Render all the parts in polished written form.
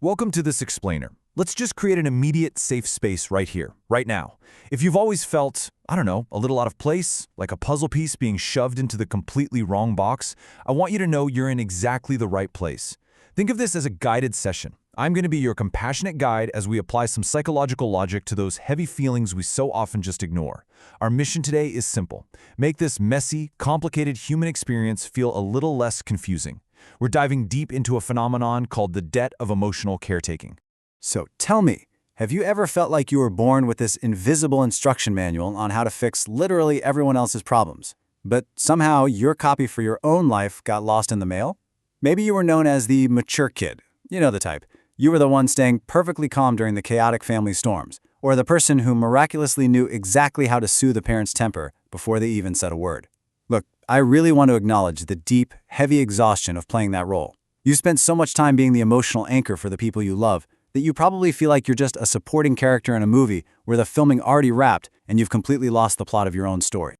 Welcome to this explainer. Let's just create an immediate safe space right here, right now. If you've always felt, I don't know, a little out of place, like a puzzle piece being shoved into the completely wrong box, I want you to know you're in exactly the right place. Think of this as a guided session. I'm going to be your compassionate guide as we apply some psychological logic to those heavy feelings we so often just ignore. Our mission today is simple. Make this messy, complicated human experience feel a little less confusing. We're diving deep into a phenomenon called the debt of emotional caretaking. So tell me, have you ever felt like you were born with this invisible instruction manual on how to fix literally everyone else's problems, but somehow your copy for your own life got lost in the mail? Maybe you were known as the mature kid. You know the type. You were the one staying perfectly calm during the chaotic family storms, or the person who miraculously knew exactly how to soothe a parent's temper before they even said a word. Look, I really want to acknowledge the deep, heavy exhaustion of playing that role. You spent so much time being the emotional anchor for the people you love that you probably feel like you're just a supporting character in a movie where the filming already wrapped and you've completely lost the plot of your own story.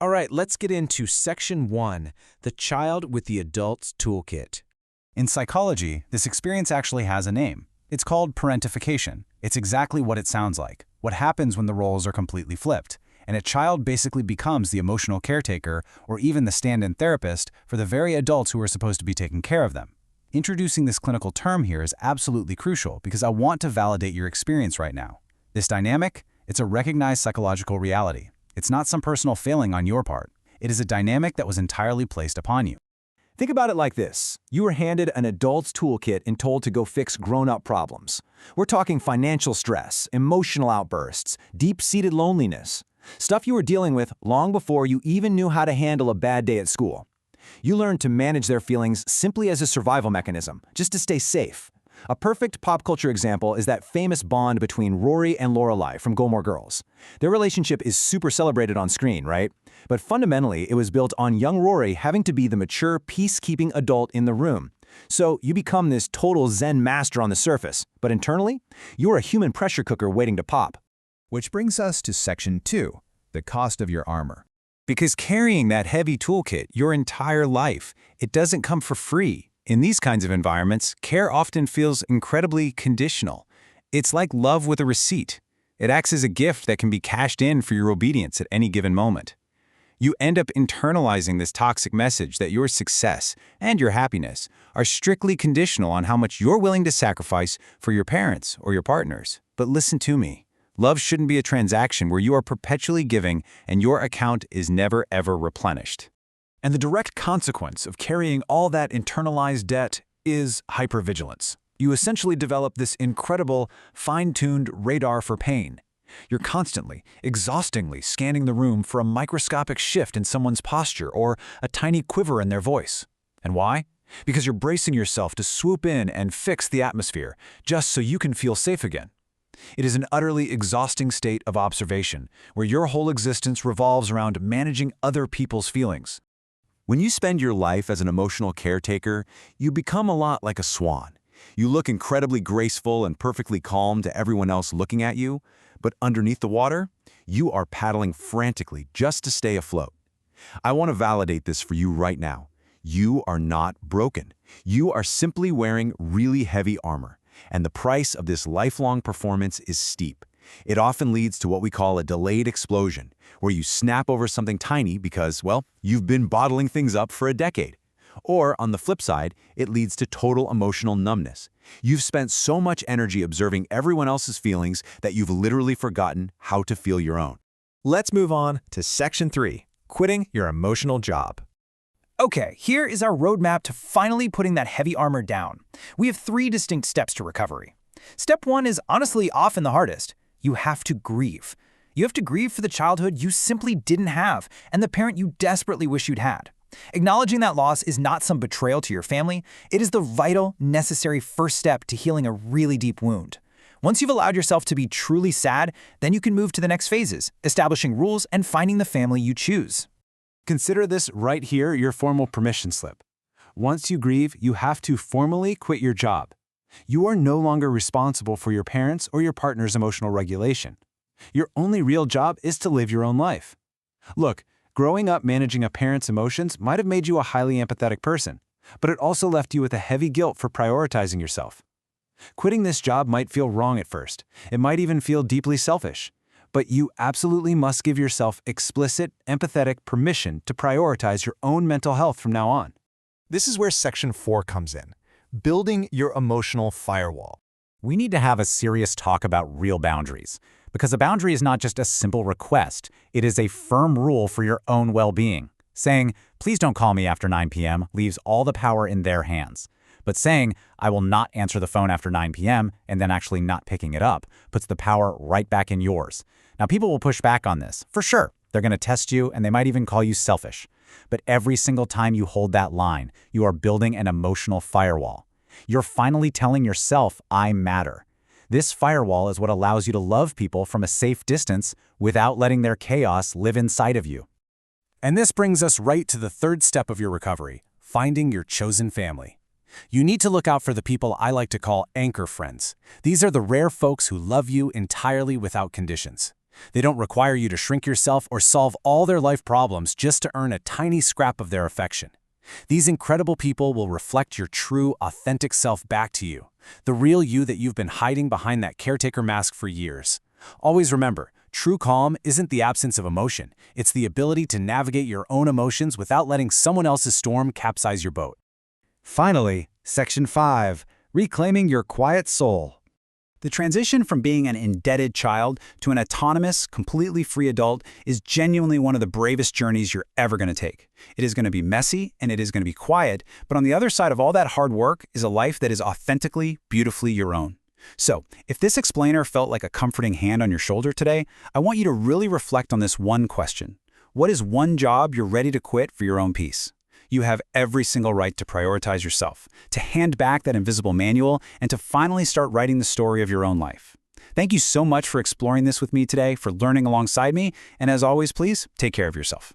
All right, let's get into Section 1, the child with the adult's toolkit. In psychology, this experience actually has a name. It's called parentification. It's exactly what it sounds like, what happens when the roles are completely flipped, and a child basically becomes the emotional caretaker or even the stand-in therapist for the very adults who are supposed to be taking care of them. Introducing this clinical term here is absolutely crucial because I want to validate your experience right now. This dynamic, it's a recognized psychological reality. It's not some personal failing on your part. It is a dynamic that was entirely placed upon you. Think about it like this. You were handed an adult's toolkit and told to go fix grown-up problems. We're talking financial stress, emotional outbursts, deep-seated loneliness, stuff you were dealing with long before you even knew how to handle a bad day at school. You learned to manage their feelings simply as a survival mechanism, just to stay safe. A perfect pop culture example is that famous bond between Rory and Lorelai from Gilmore Girls. Their relationship is super celebrated on screen, right? But fundamentally, it was built on young Rory having to be the mature, peacekeeping adult in the room. So you become this total Zen master on the surface, but internally, you're a human pressure cooker waiting to pop. Which brings us to Section 2, the cost of your armor. Because carrying that heavy toolkit your entire life, it doesn't come for free. In these kinds of environments, care often feels incredibly conditional. It's like love with a receipt. It acts as a gift that can be cashed in for your obedience at any given moment. You end up internalizing this toxic message that your success and your happiness are strictly conditional on how much you're willing to sacrifice for your parents or your partners. But listen to me. Love shouldn't be a transaction where you are perpetually giving and your account is never ever replenished. And the direct consequence of carrying all that internalized debt is hypervigilance. You essentially develop this incredible, fine-tuned radar for pain. You're constantly, exhaustingly scanning the room for a microscopic shift in someone's posture or a tiny quiver in their voice. And why? Because you're bracing yourself to swoop in and fix the atmosphere, just so you can feel safe again. It is an utterly exhausting state of observation, where your whole existence revolves around managing other people's feelings. When you spend your life as an emotional caretaker, you become a lot like a swan. You look incredibly graceful and perfectly calm to everyone else looking at you, but underneath the water, you are paddling frantically just to stay afloat. I want to validate this for you right now. You are not broken. You are simply wearing really heavy armor, and the price of this lifelong performance is steep. It often leads to what we call a delayed explosion, where you snap over something tiny because, well, you've been bottling things up for a decade. Or, on the flip side, it leads to total emotional numbness. You've spent so much energy observing everyone else's feelings that you've literally forgotten how to feel your own. Let's move on to Section 3, quitting your emotional job. Okay, here is our roadmap to finally putting that heavy armor down. We have 3 distinct steps to recovery. Step 1 is honestly often the hardest. You have to grieve. You have to grieve for the childhood you simply didn't have and the parent you desperately wish you'd had. Acknowledging that loss is not some betrayal to your family. It is the vital, necessary first step to healing a really deep wound. Once you've allowed yourself to be truly sad, then you can move to the next phases, establishing rules and finding the family you choose. Consider this right here your formal permission slip. Once you grieve, you have to formally quit your job. You are no longer responsible for your parents' or your partner's emotional regulation. Your only real job is to live your own life. Look, growing up managing a parent's emotions might have made you a highly empathetic person, but it also left you with a heavy guilt for prioritizing yourself. Quitting this job might feel wrong at first. It might even feel deeply selfish. But you absolutely must give yourself explicit, empathetic permission to prioritize your own mental health from now on. This is where Section 4 comes in, building your emotional firewall. We need to have a serious talk about real boundaries, because a boundary is not just a simple request, it is a firm rule for your own well-being. Saying, please don't call me after 9 p.m. leaves all the power in their hands. But saying, I will not answer the phone after 9 p.m. and then actually not picking it up puts the power right back in yours. Now, people will push back on this, for sure. They're going to test you, and they might even call you selfish. But every single time you hold that line, you are building an emotional firewall. You're finally telling yourself, I matter. This firewall is what allows you to love people from a safe distance without letting their chaos live inside of you. And this brings us right to the third step of your recovery, finding your chosen family. You need to look out for the people I like to call anchor friends. These are the rare folks who love you entirely without conditions. They don't require you to shrink yourself or solve all their life problems just to earn a tiny scrap of their affection. These incredible people will reflect your true, authentic self back to you, the real you that you've been hiding behind that caretaker mask for years. Always remember, true calm isn't the absence of emotion. It's the ability to navigate your own emotions without letting someone else's storm capsize your boat. Finally, Section 5, reclaiming your quiet soul. The transition from being an indebted child to an autonomous, completely free adult is genuinely one of the bravest journeys you're ever going to take. It is going to be messy and it is going to be quiet, but on the other side of all that hard work is a life that is authentically, beautifully your own. So, if this explainer felt like a comforting hand on your shoulder today, I want you to really reflect on this one question. What is one job you're ready to quit for your own peace? You have every single right to prioritize yourself, to hand back that invisible manual, and to finally start writing the story of your own life. Thank you so much for exploring this with me today, for learning alongside me, and as always, please take care of yourself.